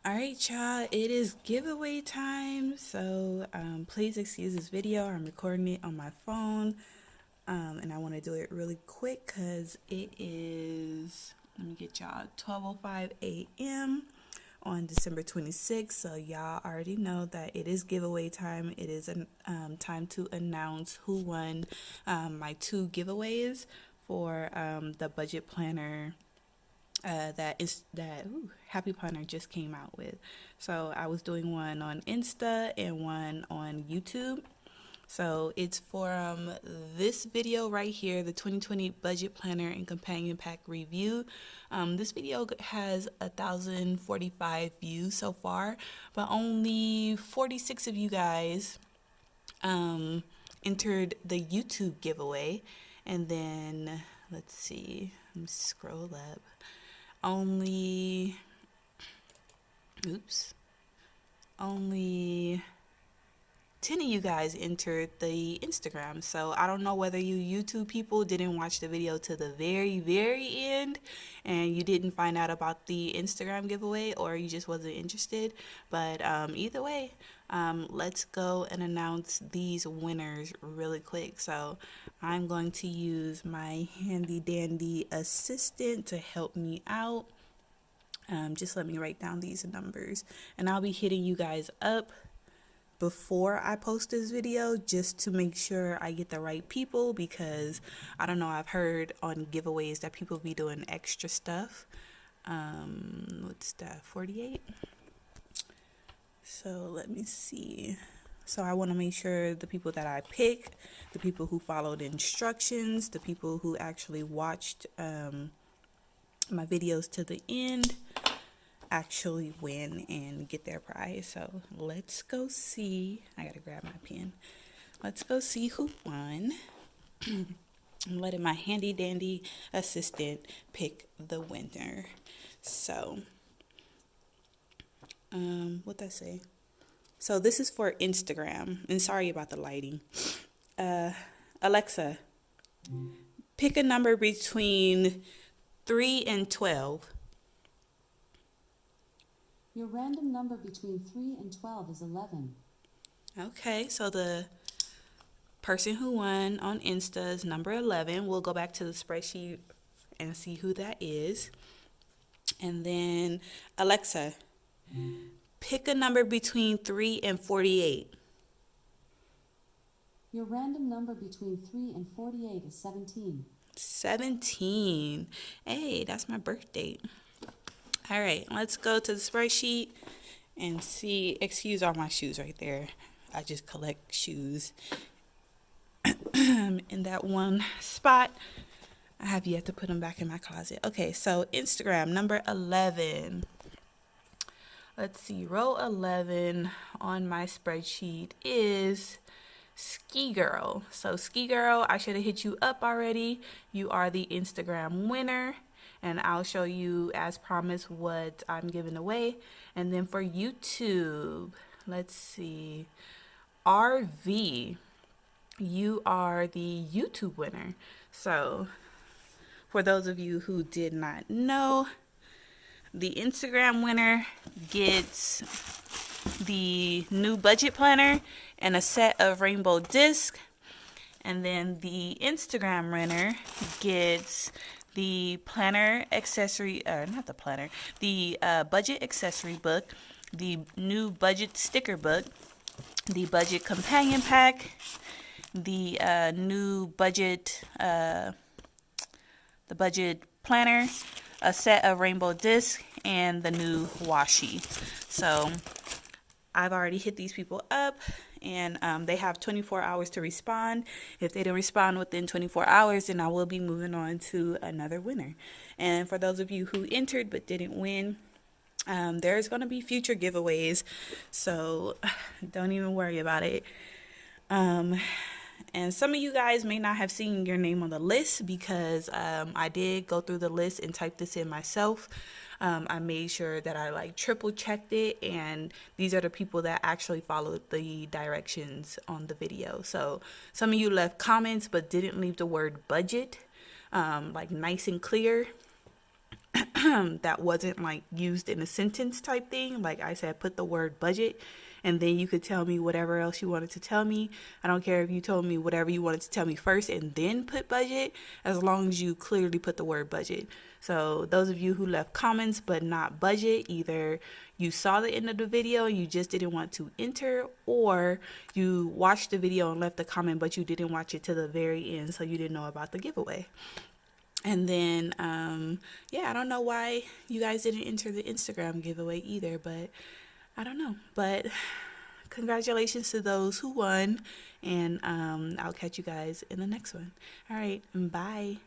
All right, y'all, it is giveaway time. So please excuse this video. I'm recording it on my phone. And I want to do it really quick because it is, let me get y'all, 12:05 a.m. on December 26th. So y'all already know that it is giveaway time. It is time to announce who won my two giveaways for the budget planner that Happy Planner just came out with. So I was doing one on Insta and one on YouTube. So it's from this video right here, the 2020 Budget Planner and Companion Pack Review. This video has 1,045 views so far, but only 46 of you guys entered the YouTube giveaway. And then, let's see, let me scroll up. Only, only 10 of you guys entered the Instagram. So I don't know whether you YouTube people didn't watch the video to the very end and you didn't find out about the Instagram giveaway, or you just wasn't interested. But either way, let's go and announce these winners really quick. So I'm going to use my handy dandy assistant to help me out. Just let me write down these numbers, and I'll be hitting you guys up before I post this video just to make sure I get the right people, because I don't know, I've heard on giveaways that people be doing extra stuff. What's that, 48? So let me see. So I want to make sure the people that I pick, the people who followed instructions, the people who actually watched my videos to the end actually win and get their prize. So let's go see. I gotta grab my pen. Let's go see who won. I'm letting my handy dandy assistant pick the winner. So what'd I say? So this is for Instagram, and sorry about the lighting. Alexa, pick a number between 3 and 12. Your random number between 3 and 12 is 11. Okay, so the person who won on Insta is number 11. We'll go back to the spreadsheet and see who that is. And then, Alexa, pick a number between 3 and 48. Your random number between 3 and 48 is 17. 17. Hey, that's my birth date. All right, let's go to the spreadsheet and see. Excuse all my shoes right there. I just collect shoes in that one spot. I have yet to put them back in my closet. Okay, so Instagram, number 11. Let's see, row 11 on my spreadsheet is Ski Girl. So Ski Girl, I should have hit you up already. You are the Instagram winner, and I'll show you, as promised, what I'm giving away. And then for YouTube, let's see, RV, you are the YouTube winner. So for those of you who did not know, the Instagram winner gets the new budget planner and a set of rainbow discs. And then the Instagram winner gets the planner accessory, not the planner, the budget accessory book, the new budget sticker book, the budget companion pack, the new budget, the budget planner, a set of rainbow discs, and the new washi. So I've already hit these people up, and they have 24 hours to respond. If they don't respond within 24 hours, then I will be moving on to another winner. And for those of you who entered but didn't win, there's going to be future giveaways, so don't even worry about it. And some of you guys may not have seen your name on the list because I did go through the list and type this in myself. I made sure that I triple checked it, and these are the people that actually followed the directions on the video. So some of you left comments but didn't leave the word budget nice and clear. that wasn't like used in a sentence type thing. Like I said, put the word budget, and then you could tell me whatever else you wanted to tell me. I don't care if you told me whatever you wanted to tell me first and then put budget, as long as you clearly put the word budget. So those of you who left comments but not budget, either you saw the end of the video and you just didn't want to enter, or you watched the video and left a comment but you didn't watch it to the very end, so you didn't know about the giveaway. And then, yeah, I don't know why you guys didn't enter the Instagram giveaway either, but I don't know. But congratulations to those who won, and I'll catch you guys in the next one. All right, bye.